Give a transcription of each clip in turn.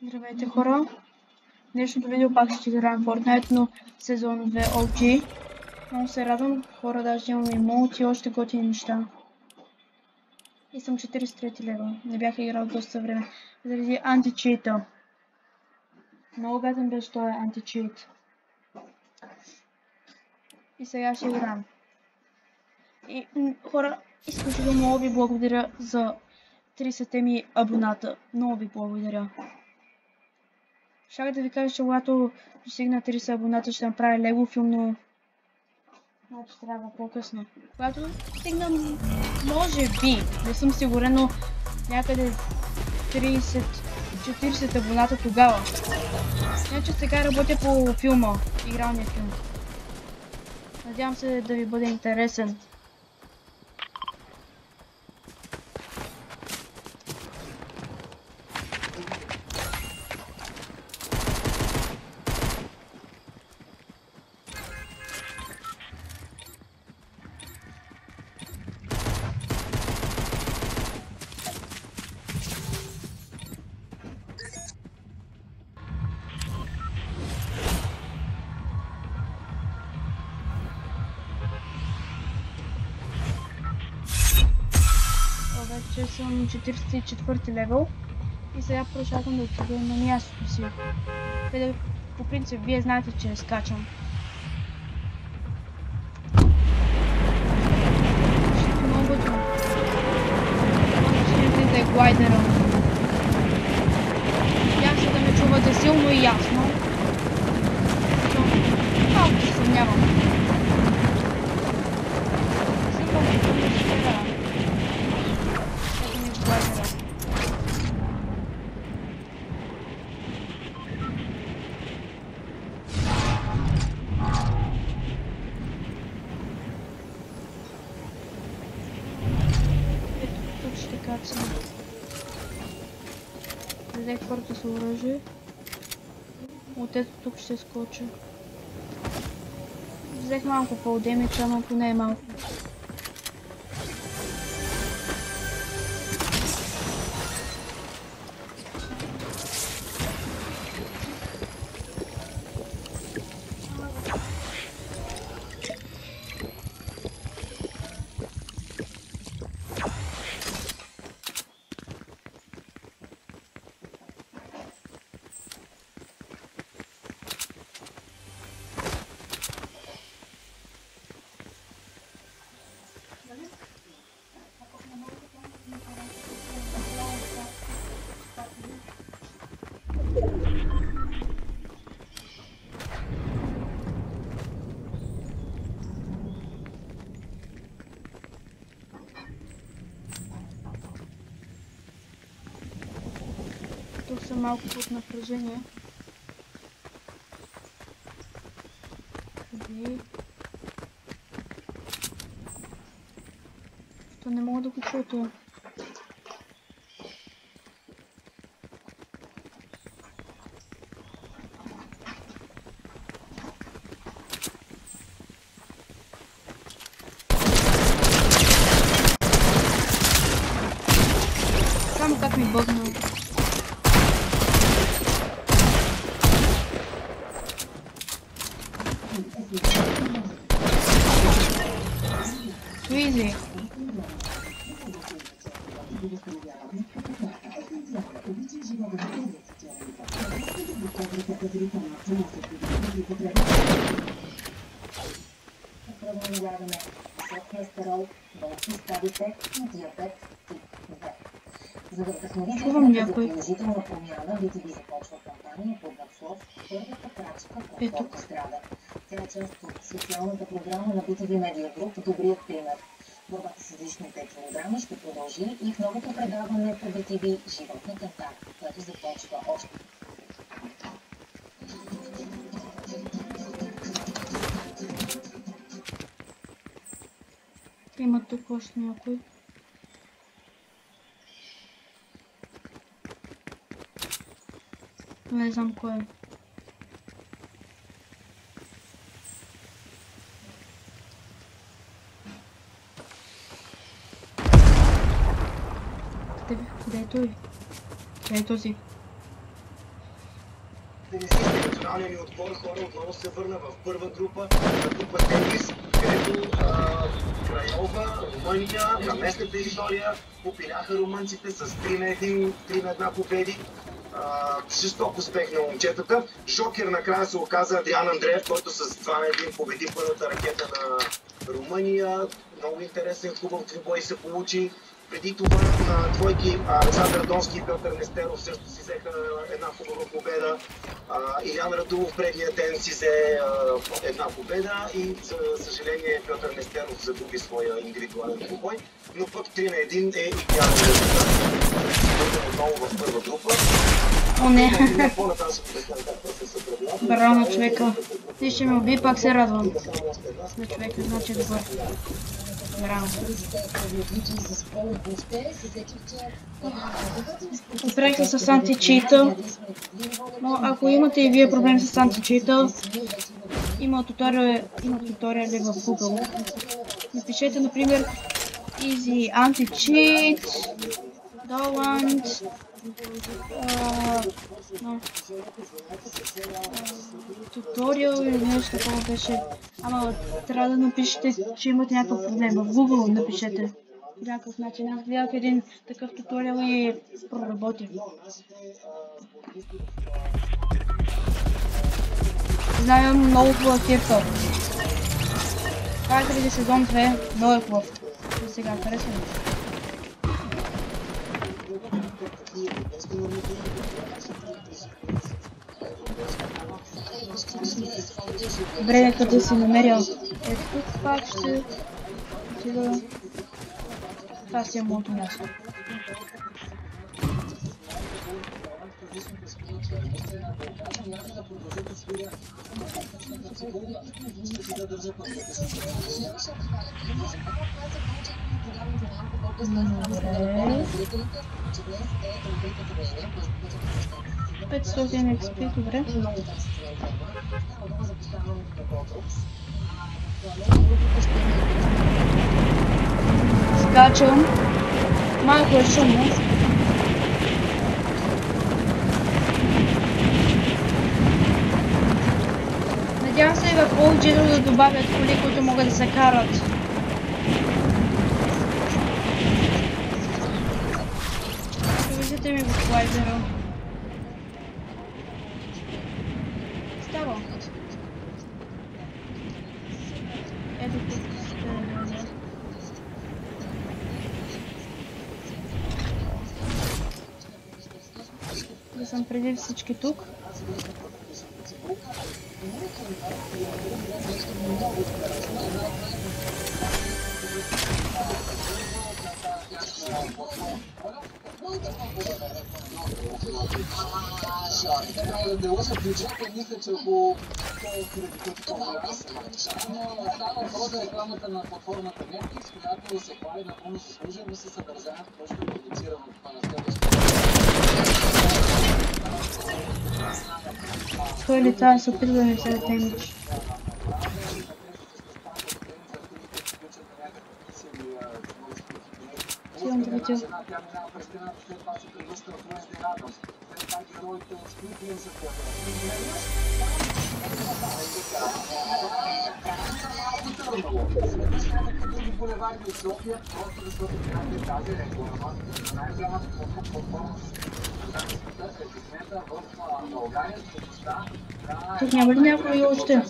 Здравейте, хора! В днешното видео пак ще играем Fortnite, но сезон 2 OG. Много се радвам, хора, даже имам емоти и още готини неща. И съм 43 левел, не бях играл доста време, заради античита. Много гаден беше този античит. И сега ще играем. И хора, изключително много ви благодаря за 30 ми абоната. Много ви благодаря. Щях да ви кажа, че когато достигна 30 абоната ще направя лего филм, но значи трябва по-късно. Когато стигнам, може би, не съм сигурен, но някъде 30-40 абоната тогава. Иначе сега работя по филма, игралния филм. Надявам се да ви бъде интересен. Вече съм 44 левел и сега продължавам да отида на мястото си. Къде по принцип вие знаете, че скачам. Ще много готвим. Ще видите глайдера. Надявам се да ме чувате силно и ясно. Малко се съмнявам. Взех първото с оръжие. От ето тук ще скоча. Взех малко по-демича, но поне е малко. Тук съм малко под напрежение. Къде? То не мога да го чуя това. Само как ми бъгна. Easy. Чувам някой. Ето. Тя е част от социалната програма на BTV Media Group "Добрият пример". Борбата с излишните килограми ще продължи и в новото предаване по BTV "Живот на контакт", което започва още. Има тук още някой. Не знам кой е. Къде е той? Къде е този? тенисисти, националния ни отбор хора отново се върна в първа група, на група тенис, където Крайова, Румъния, на местната територия попиляха румънците с 3-1 победи. Жесток успех на момчетата. Шокер накрая се оказа Адриан Андреев, който с 2-1 победи първата ракета на Румъния. Много интересен хубав двубой се получи. Преди това двойки Александър Донски и Петър Нестеров също си взеха една хубава победа. Илян Радулов предния ден си взе една победа и за съжаление Петър Нестеров загуби своя индивидуален двубой. Но пък 3-1 е идеален резултат. Отново в първа група. О, не. Браво, човека. Ти ще ме уби, пак се радвам. На човека, значи е добър. Браво. Проекта с античита. Но ако имате и вие проблем с античита, има туториали в Google. Напишете, например, Easy Anti-Cheat, Dolant, туториал или нещо такова беше. Ама трябва да напишете, че имате някакъв проблем. В Google напишете. По някакъв начин. Аз гледах един такъв туториал и проработи. Знаем много хубав TikTok. Казали сезон 2, много е хубав. За сега харесва ми. Добре, нека да си намеря. Ето тук пак ще отида. Това си е моето място. Добре. 500 XP, добре. Скачам. Малко е шумно. Надявам се и в OG да добавят коли, които могат да се карат. Виждате ми в слайдера. Става. Ето тук ще дойде. Да съм преди всички тук. Не лъжа бюджета, мисля, че ако рекламата на платформата Netflix, която се хвали напълно с служено със съдържанието, което ще продуцира в това на следващото. Той ли това се опитва да ми се демидж? Силно да летил. Тук няма ли някой още?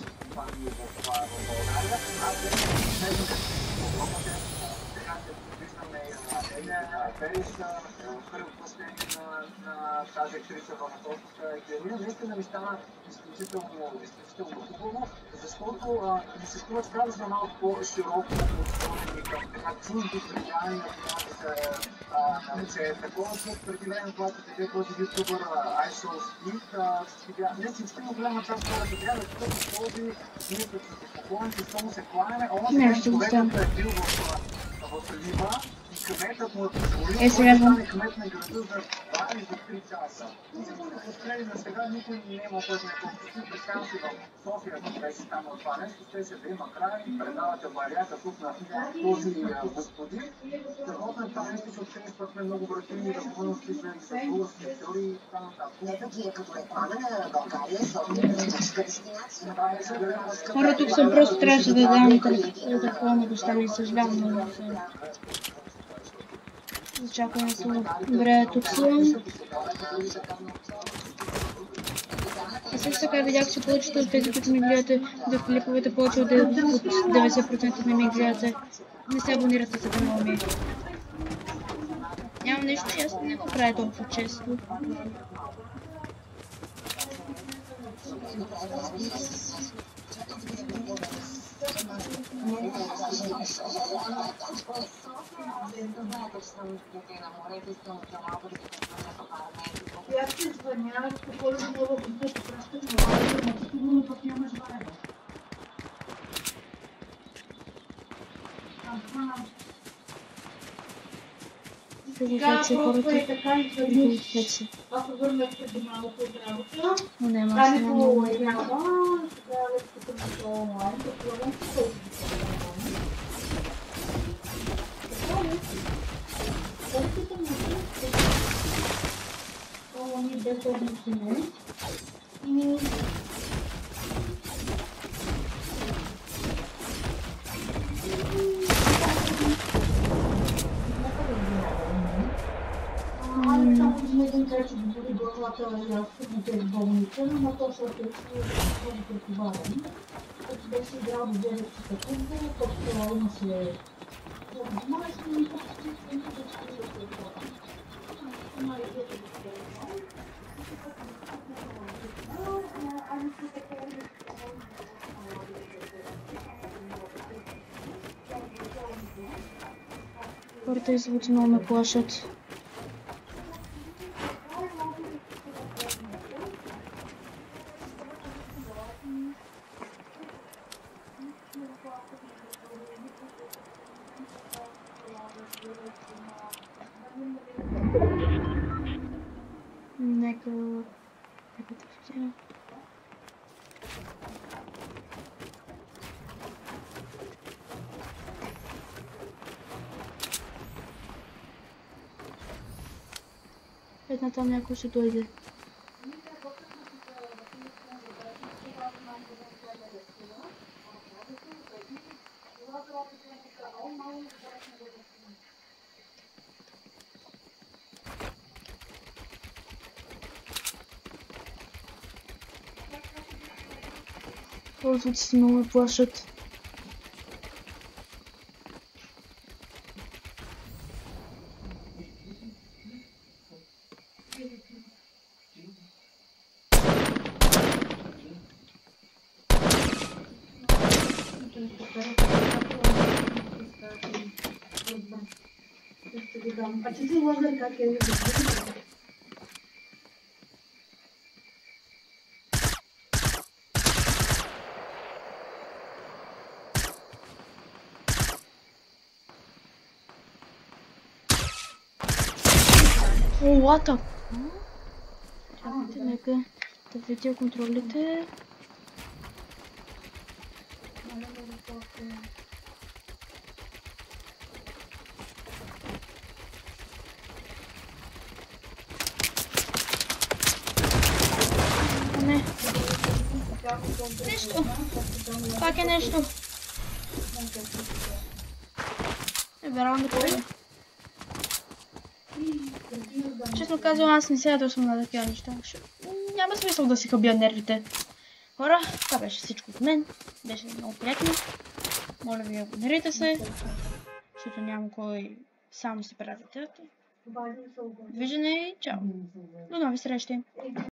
на тази актриса в Атосовска екранина. Наистина ми стана изключително хубаво, защото ми се струва страшно малко по-широко отворени към така чужди влияния, които се такова след преди време, когато теде този ютубър iShowSpeed, не всичките голяма част хора се трябва да чуват този ние като се поклоните, само се кланяме, онзи човекът е бил в Лима и кметът му е позволил Е, сега да знам. стане кмет на града за 23 часа. И за последни на сега никой не е имал кой не конфликт. Представям си в София, ако беше станало това нещо, щеше да има край, предавате барията тук на този господин. Страхотно е това нещо, защото ще изпъкне много врати и възможности за български теории и така нататък. Не пък е като реклама на България, София, туристическа дестинация. Хора, тук съм просто трябваше да дам телефона да стане, съжалявам много се. Зачакваме се. Добре, тук съм. И също така видях, че повечето от тези, които ми гледате в клиповете, повече от 90% не ми гледате. Не се абонирате за канала ми. Нямам нещо и аз не го правя толкова често. Я ти звъня, какво да мога да пращам на радио, но сигурно пък нямаш време. Сега просто е така изведнъж. вече. Ако върнахте до малко от работа, Но няма да се не много. появява, сега лепката на това онлайн, предполагам, че колко се появява. Какво е? Лепката на това ни бе ходнахме и аз само сме един трети да бъде главата на тези болница, но то се отече много претоварен. Като беше играл до 9 часа футбол, като имаше домашни и почти не всички да се отворят. Има и двете да се отворят. Хората и звуци много ме плашат. Нека да видя. Една там някой ще дойде. Звуците много ме плашат. А ти си лазер как е? О, what the? Чакайте, нека да видя контролите. Не. Нещо. Пак е нещо. Вероятно кой. Честно казвам, аз не се ядосвам на такива неща. Няма смисъл да си хабя нервите. Хора, това беше всичко от мен. Беше много приятно. Моля ви, абонирайте се, защото няма кой само си прави театър. Виждане и чао. До нови срещи.